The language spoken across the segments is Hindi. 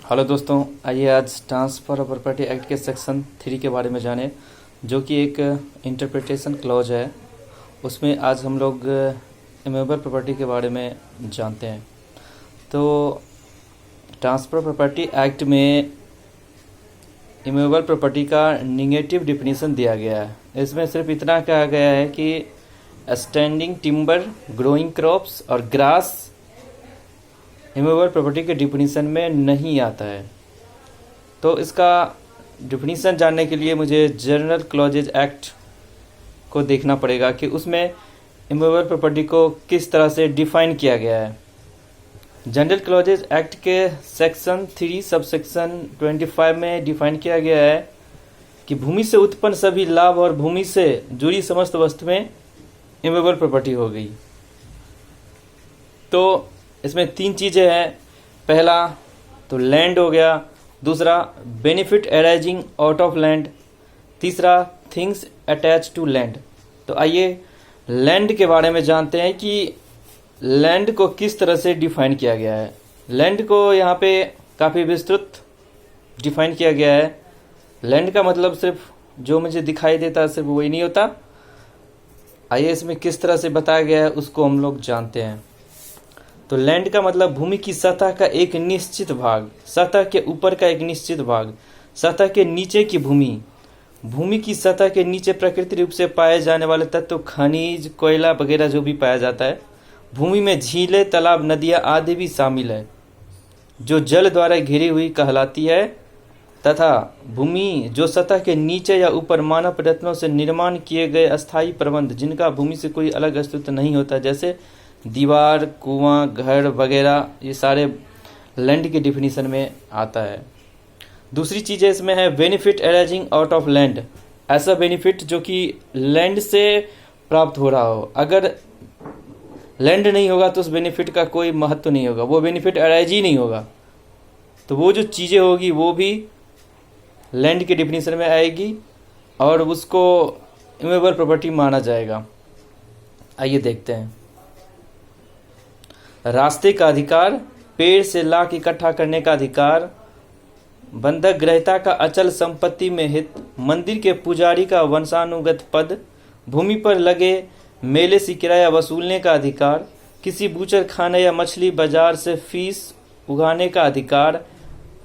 हेलो दोस्तों, आइए आज ट्रांसफ़र ऑफ प्रॉपर्टी एक्ट के सेक्शन 3 के बारे में जानें, जो कि एक इंटरप्रिटेशन क्लॉज है। उसमें आज हम लोग इमूवेबल प्रॉपर्टी के बारे में जानते हैं। तो ट्रांसफ़र ऑफ प्रॉपर्टी एक्ट में इमूवेबल प्रॉपर्टी का नेगेटिव डिफिनीशन दिया गया है। इसमें सिर्फ इतना कहा गया है कि स्टैंडिंग टिम्बर, ग्रोइंग क्रॉप्स और ग्रास इमूवेबल प्रॉपर्टी के डिफिनीशन में नहीं आता है। तो इसका डिफिनीशन जानने के लिए मुझे जनरल क्लॉजेज एक्ट को देखना पड़ेगा कि उसमें इमूवेबल प्रॉपर्टी को किस तरह से डिफाइन किया गया है। जनरल क्लॉजेज एक्ट के सेक्शन 3 सब सेक्शन 25 में डिफाइन किया गया है कि भूमि से उत्पन्न सभी लाभ और भूमि से जुड़ी समस्त वस्तुएं इमूवेबल प्रॉपर्टी हो गई। तो इसमें 3 चीज़ें हैं। पहला तो लैंड हो गया, दूसरा benefit arising out of land, तीसरा थिंग्स अटैच टू लैंड। तो आइए लैंड के बारे में जानते हैं कि लैंड को किस तरह से डिफाइन किया गया है। लैंड को यहाँ पे काफ़ी विस्तृत डिफाइन किया गया है। लैंड का मतलब सिर्फ जो मुझे दिखाई देता है सिर्फ वही नहीं होता। आइए इसमें किस तरह से बताया गया है उसको हम लोग जानते हैं। तो लैंड का मतलब भूमि की सतह का एक निश्चित भाग, सतह के ऊपर का एक निश्चित भाग, सतह के नीचे की भूमि, भूमि की सतह के नीचे प्राकृतिक रूप से पाए जाने वाले तत्व, खनिज, कोयला वगैरह जो भी पाया जाता है। भूमि में झीलें, तालाब, नदियाँ आदि भी शामिल है जो जल द्वारा घिरी हुई कहलाती है। तथा भूमि जो सतह के नीचे या ऊपर मानव प्रयत्नों से निर्माण किए गए अस्थायी प्रबंध, जिनका भूमि से कोई अलग अस्तित्व नहीं होता, जैसे दीवार, कुआं, घर वगैरह, ये सारे लैंड के डिफिनीशन में आता है। दूसरी चीज़ इसमें है benefit arising out of land. ऐसा बेनिफिट जो कि लैंड से प्राप्त हो रहा हो। अगर लैंड नहीं होगा तो उस बेनिफिट का कोई महत्व नहीं होगा, वो बेनिफिट अराइज ही नहीं होगा। तो वो जो चीज़ें होगी वो भी लैंड के डिफिनीशन में आएगी और उसको इमूवेबल प्रॉपर्टी माना जाएगा। आइए देखते हैं। रास्ते का अधिकार, पेड़ से लाख इकट्ठा करने का अधिकार, बंधक ग्रहिता का अचल संपत्ति में हित, मंदिर के पुजारी का वंशानुगत पद, भूमि पर लगे मेले से किराया वसूलने का अधिकार, किसी बूचर खाने या मछली बाजार से फीस उगाने का अधिकार,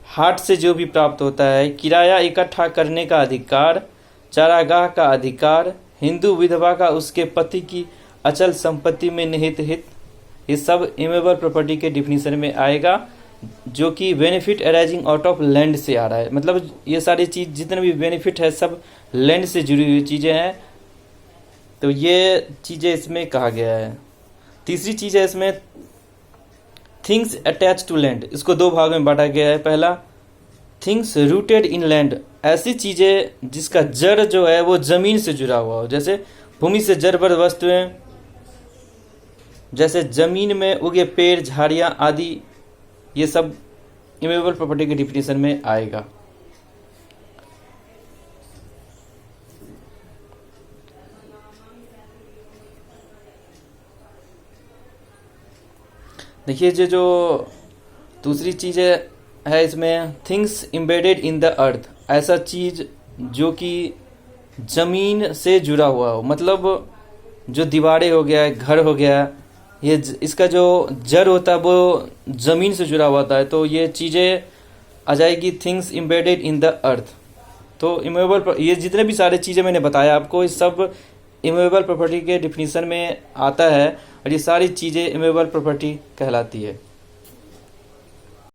हाट से जो भी प्राप्त होता है, किराया इकट्ठा करने का अधिकार, चारागाह का अधिकार, हिंदू विधवा का उसके पति की अचल संपत्ति में निहित हित, ये सब इमूवेबल प्रॉपर्टी के डिफिनीशन में आएगा, जो कि benefit arising out of land से आ रहा है। मतलब ये सारी चीज़ जितने भी बेनिफिट है सब लैंड से जुड़ी हुई चीज़ें हैं। तो ये चीज़ें इसमें कहा गया है। तीसरी चीज़ है इसमें थिंग्स अटैच टू लैंड। इसको 2 भाग में बांटा गया है। पहला थिंग्स रूटेड इन लैंड, ऐसी चीज़ें जिसका जड़ जो है वो ज़मीन से जुड़ा हुआ हो, जैसे भूमि से जड़बद्ध वस्तुएं, जैसे जमीन में उगे पेड़, झाड़ियाँ आदि, ये सब इमूवेबल प्रॉपर्टी के डिफिनीशन में आएगा। देखिए जो दूसरी चीज़ है इसमें things embedded in the earth, ऐसा चीज़ जो कि जमीन से जुड़ा हुआ हो। मतलब जो दीवारें हो गया, घर हो गया, ये इसका जो जड़ होता है वो ज़मीन से जुड़ा हुआ है। तो ये चीज़ें आ जाएगी things embedded in the earth. तो इमूवेबल, ये जितने भी सारे चीज़ें मैंने बताया आपको, ये सब इमूवेबल प्रॉपर्टी के डिफिनीशन में आता है और ये सारी चीज़ें इमूवेबल प्रॉपर्टी कहलाती है।